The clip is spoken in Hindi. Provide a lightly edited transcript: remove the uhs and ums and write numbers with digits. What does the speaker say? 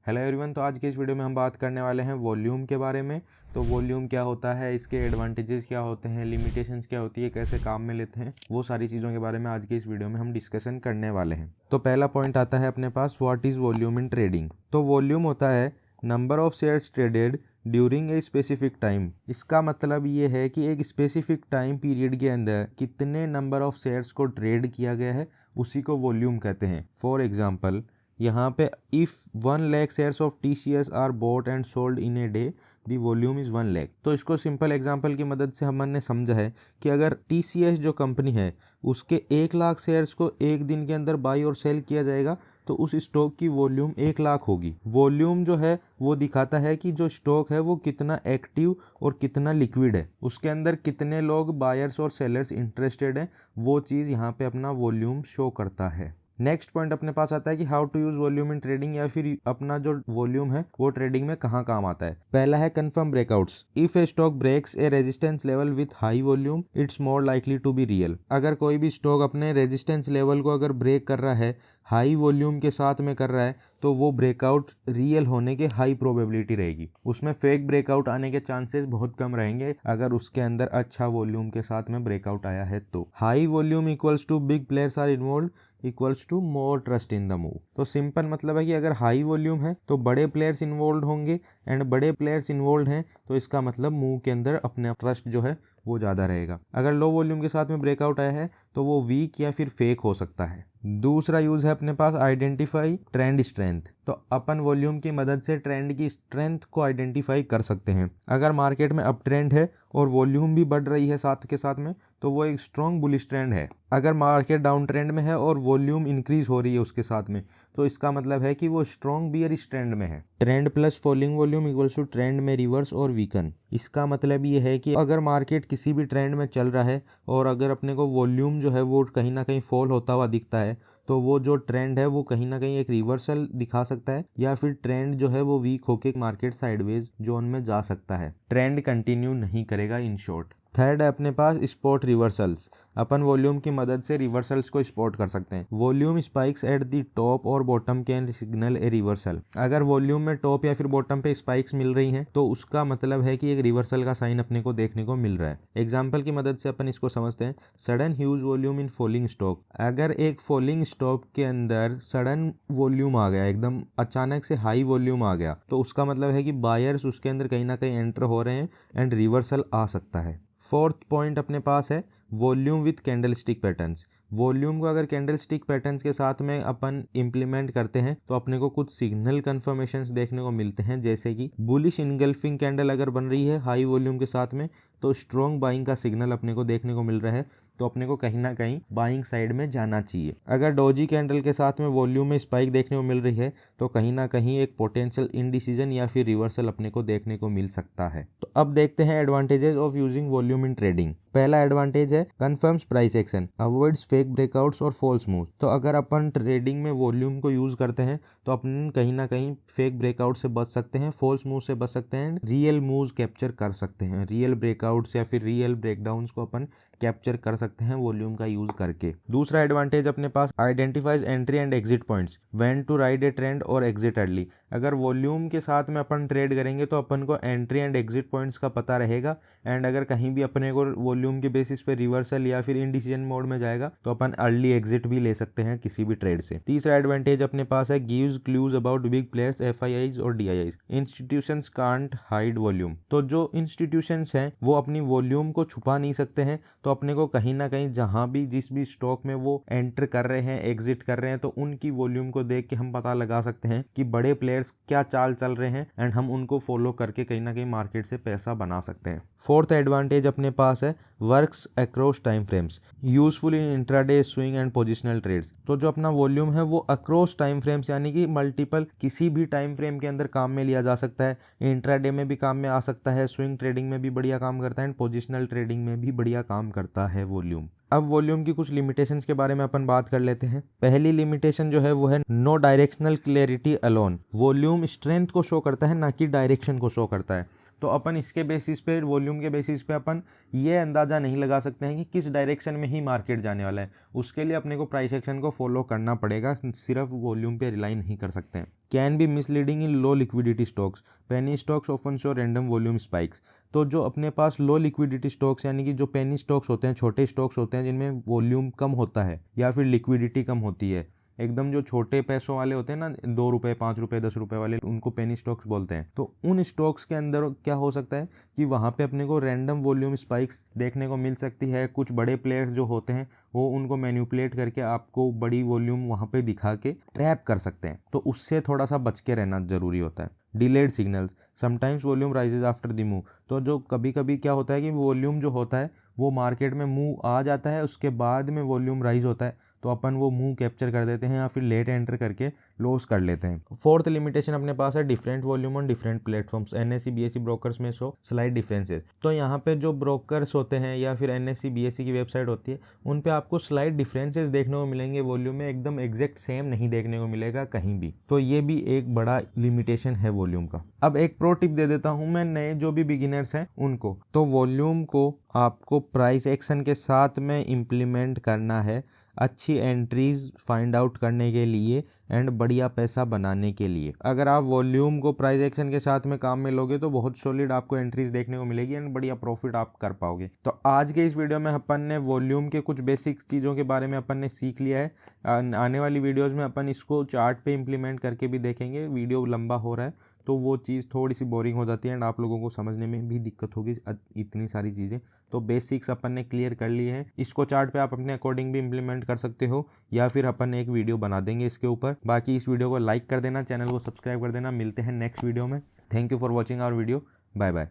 Hello everyone. तो आज के इस वीडियो में हम बात करने वाले हैं वॉल्यूम के बारे में। तो वॉल्यूम क्या होता है, इसके एडवांटेजेस क्या होते हैं, लिमिटेशंस क्या होती है, कैसे काम में लेते हैं, वो सारी चीज़ों के बारे में आज के इस वीडियो में हम डिस्कशन करने वाले हैं। तो पहला पॉइंट आता है अपने पास, what is volume in trading. तो वॉल्यूम होता है number of shares traded during a specific time. इसका मतलब ये है कि एक स्पेसिफिक टाइम पीरियड के अंदर कितने नंबर ऑफ शेयर्स को ट्रेड किया गया है, उसी को वॉल्यूम कहते हैं। फॉर एग्जांपल, यहाँ पे if 1 lakh shares of TCS are bought and sold in a day, the volume is 1 lakh. तो इसको सिंपल एग्जांपल की मदद से हमने समझा है कि अगर TCS जो कंपनी है उसके 1 लाख शेयर्स को एक दिन के अंदर बाई और सेल किया जाएगा तो उस स्टॉक की वॉल्यूम 1 लाख होगी। वॉल्यूम जो है वो दिखाता है कि जो स्टॉक है वो कितना एक्टिव और कितना लिक्विड है, उसके अंदर कितने लोग बायर्स और सेलर्स इंटरेस्टेड हैं, वो चीज़ यहाँ पे अपना वॉल्यूम शो करता है। नेक्स्ट पॉइंट अपने पास आता है कि how to use volume in trading, या फिर अपना जो वॉल्यूम है वो ट्रेडिंग में कहाँ काम आता है। पहला है confirm breakouts. If a stock breaks a resistance level with high volume, it's more likely to be real. अगर कोई भी स्टॉक अपने रेजिस्टेंस लेवल को अगर ब्रेक कर रहा है, हाई वॉल्यूम के साथ में कर रहा है, तो वो ब्रेकआउट रियल होने के हाई प्रोबेबिलिटी रहेगी। उसमें फेक ब्रेकआउट आने के चांसेस बहुत कम रहेंगे अगर उसके अंदर अच्छा वॉल्यूम के साथ में ब्रेकआउट आया है। तो high volume equals to big players are involve equals to more trust in the move. तो सिंपल मतलब है कि अगर हाई वॉल्यूम है तो बड़े प्लेयर्स इन्वॉल्व होंगे, एंड बड़े प्लेयर्स इन्वॉल्व हैं तो इसका मतलब मूव के अंदर अपने ट्रस्ट जो है वो ज़्यादा रहेगा। अगर लो वॉल्यूम के साथ में ब्रेकआउट आया है तो वो वीक या फिर फेक हो सकता है। दूसरा यूज है अपने पास आइडेंटिफाई ट्रेंड स्ट्रेंथ। तो अपन वॉल्यूम की मदद से ट्रेंड की स्ट्रेंथ को आइडेंटिफाई कर सकते हैं। अगर मार्केट में अप ट्रेंड है और वॉल्यूम भी बढ़ रही है साथ के साथ में, तो वो एक स्ट्रॉन्ग बुलिश ट्रेंड है। अगर मार्केट डाउन ट्रेंड में है और वॉल्यूम इंक्रीज हो रही है उसके साथ में, तो इसका मतलब है कि वो स्ट्रॉन्ग बियरिश ट्रेंड में है। Trend plus falling volume equals to trend में रिवर्स और वीकन। इसका मतलब ये है कि अगर मार्केट किसी भी ट्रेंड में चल रहा है और अगर अपने को वॉल्यूम जो है वो कहीं ना कहीं फॉल होता हुआ दिखता है, तो वो जो ट्रेंड है वो कहीं ना कहीं एक रिवर्सल दिखा सकता है, या फिर ट्रेंड जो है वो वीक होकर मार्केट साइडवेज जोन में जा सकता है। ट्रेंड कंटिन्यू नहीं करेगा इन शॉर्ट। थर्ड है अपने पास स्पॉट रिवर्सल्स। अपन वॉल्यूम की मदद से रिवर्सल्स को स्पॉट कर सकते हैं। Volume spikes at the top और bottom can signal a reversal. अगर वॉल्यूम में टॉप या फिर बॉटम पे स्पाइक्स मिल रही हैं तो उसका मतलब है कि एक रिवर्सल का साइन अपने को देखने को मिल रहा है। एग्जाम्पल की मदद से अपन इसको समझते हैं। सडन ह्यूज वॉल्यूम इन फॉलिंग स्टॉक। अगर एक फॉलिंग स्टॉक के अंदर सडन वॉल्यूम आ गया, एकदम अचानक से हाई वॉल्यूम आ गया, तो उसका मतलब है कि बायर्स उसके अंदर कहीं ना कहीं एंटर हो रहे हैं एंड रिवर्सल आ सकता है। फोर्थ पॉइंट अपने पास है volume with candle stick patterns. Volume को अगर कैंडल स्टिक पैटर्न्स के साथ में अपन इम्प्लीमेंट करते हैं तो अपने को कुछ सिग्नल कन्फर्मेशंस देखने को मिलते हैं, जैसे कि बुलिश इनगल्फिंग कैंडल अगर बन रही है हाई वॉल्यूम के साथ में, तो स्ट्रॉन्ग बाइंग का सिग्नल अपने को देखने को मिल रहा है, तो अपने को कहीं ना कहीं बाइंग साइड में जाना चाहिए। अगर डोजी कैंडल के साथ में वॉल्यूम में स्पाइक देखने को मिल रही है तो कहीं ना कहीं एक पोटेंशियल इनडिसीजन या फिर रिवर्सल अपने को देखने को मिल सकता है। तो अब देखते हैं advantages of using volume in trading. पहला एडवांटेज है confirms price action, avoids fake breakouts और फॉल्स मूव। तो अगर अपन ट्रेडिंग में वॉल्यूम को यूज करते हैं तो अपन कहीं ना कहीं फेक ब्रेकआउट से बच सकते हैं, फॉल्स मूव से बच सकते हैं, रियल मूव्स कैप्चर कर सकते हैं। रियल ब्रेकआउट्स या फिर रियल ब्रेकडाउन्स को अपन कैप्चर कर सकते हैं वॉल्यूम का यूज करके। दूसरा एडवांटेज अपने पास identifies entry and exit points, when to ride a trend और एग्जिट अर्ली। अगर वॉल्यूम के साथ में अपन ट्रेड करेंगे तो अपन को एंट्री एंड एग्जिट पॉइंट्स का पता रहेगा, एंड अगर कहीं भी अपने को वॉल्यूम के बेसिस पे रिवर्सल या फिर इनडिसीजन मोड में जाएगा तो अपन अर्ली एग्जिट भी ले सकते हैं किसी भी ट्रेड से। तीसरा एडवांटेज अपने पास है gives clues about big players, FIIs और DIIs। Institutions can't hide volume. तो जो इंस्टीट्यूशंस हैं वो अपनी वॉल्यूम को छुपा नहीं सकते हैं, तो अपने को कहीं ना कहीं जहां भी जिस भी स्टॉक में वो एंटर कर रहे हैं, एग्जिट कर रहे हैं, तो उनकी वॉल्यूम को देख के हम पता लगा सकते हैं कि बड़े प्लेयर्स क्या चाल चल रहे हैं, एंड हम उनको फॉलो करके कहीं ना कहीं मार्केट से पैसा बना सकते हैं। फोर्थ एडवांटेज अपने पास है works across time frames, useful in intraday swing and positional trades. तो जो अपना वॉल्यूम है वो अक्रॉस टाइम फ्रेम्स यानी कि मल्टीपल किसी भी टाइम फ्रेम के अंदर काम में लिया जा सकता है। इंट्राडे में भी काम में आ सकता है, स्विंग ट्रेडिंग में भी बढ़िया काम करता है, एंड पोजिशनल ट्रेडिंग में भी बढ़िया काम करता है वॉल्यूम। अब वॉल्यूम की कुछ लिमिटेशंस के बारे में अपन बात कर लेते हैं। पहली लिमिटेशन जो है वो है no directional clarity alone. Volume strength को शो करता है, ना कि डायरेक्शन को शो करता है। तो अपन इसके बेसिस पे, वॉल्यूम के बेसिस पे अपन ये अंदाज़ा नहीं लगा सकते हैं कि किस डायरेक्शन में ही मार्केट जाने वाला है। उसके लिए अपने को प्राइस एक्शन को फॉलो करना पड़ेगा, सिर्फ वॉल्यूम पे रिलाई नहीं कर सकते हैं। Can be misleading in low liquidity stocks. Penny stocks often show random volume spikes. तो जो अपने पास लो लिक्विडिटी स्टॉक्स यानी कि जो पेनी स्टॉक्स होते हैं, छोटे स्टॉक्स होते हैं जिनमें वॉल्यूम कम होता है या फिर लिक्विडिटी कम होती है, एकदम जो छोटे पैसों वाले होते हैं ना, 2 रुपये 5 रुपये 10 रुपये वाले, उनको पेनी स्टॉक्स बोलते हैं। तो उन स्टॉक्स के अंदर क्या हो सकता है कि वहाँ पे अपने को रैंडम वॉल्यूम स्पाइक्स देखने को मिल सकती है। कुछ बड़े प्लेयर्स जो होते हैं वो उनको मैन्युपुलेट करके आपको बड़ी वॉल्यूम वहाँ पे दिखा के ट्रैप कर सकते हैं, तो उससे थोड़ा सा बच के रहना जरूरी होता है। Delayed signals, sometimes volume rises after the move. तो जो कभी कभी क्या होता है कि वॉल्यूम जो होता है वो मार्केट में मूव आ जाता है, उसके बाद में वॉल्यूम राइज होता है, तो अपन वो मूव कैप्चर कर देते हैं या फिर लेट एंटर करके लॉस कर लेते हैं। फोर्थ लिमिटेशन अपने पास है different volume on different platforms. NSC BSc brokers में शो स्लाइड डिफरेंसेस। तो यहाँ पे जो ब्रोकर्स होते हैं या फिर एनएससी बीएससी की वेबसाइट होती है, उन पे आपको स्लाइड डिफरेंसेस देखने को मिलेंगे। वॉल्यूम में एकदम एग्जैक्ट सेम नहीं देखने को मिलेगा कहीं भी, तो ये भी एक बड़ा लिमिटेशन है वॉल्यूम का। अब एक प्रो टिप दे देता हूँ मैं नए जो भी बिगिनर्स हैं उनको। तो वॉल्यूम को आपको प्राइस एक्शन के साथ में इम्प्लीमेंट करना है, अच्छी एंट्रीज फाइंड आउट करने के लिए एंड बढ़िया पैसा बनाने के लिए। अगर आप वॉल्यूम को प्राइस एक्शन के साथ में काम में लोगे तो बहुत सॉलिड आपको एंट्रीज देखने को मिलेगी एंड बढ़िया प्रॉफिट आप कर पाओगे। तो आज के इस वीडियो में अपन ने वॉल्यूम के कुछ बेसिक चीज़ों के बारे में अपन ने सीख लिया है। आने वाली वीडियोज़ में अपन इसको चार्ट पे इम्प्लीमेंट करके भी देखेंगे। वीडियो लंबा हो रहा है तो वो चीज़ थोड़ी सी बोरिंग हो जाती है एंड आप लोगों को समझने में भी दिक्कत होगी इतनी सारी चीज़ें। तो बेसिक्स अपन ने क्लियर कर लिए हैं। इसको चार्ट पे आप अपने अकॉर्डिंग भी इम्प्लीमेंट कर सकते हो या फिर अपन एक वीडियो बना देंगे इसके ऊपर। बाकी इस वीडियो को लाइक कर देना, चैनल को सब्सक्राइब कर देना। मिलते हैं नेक्स्ट वीडियो में। Thank you for watching our video. Bye bye.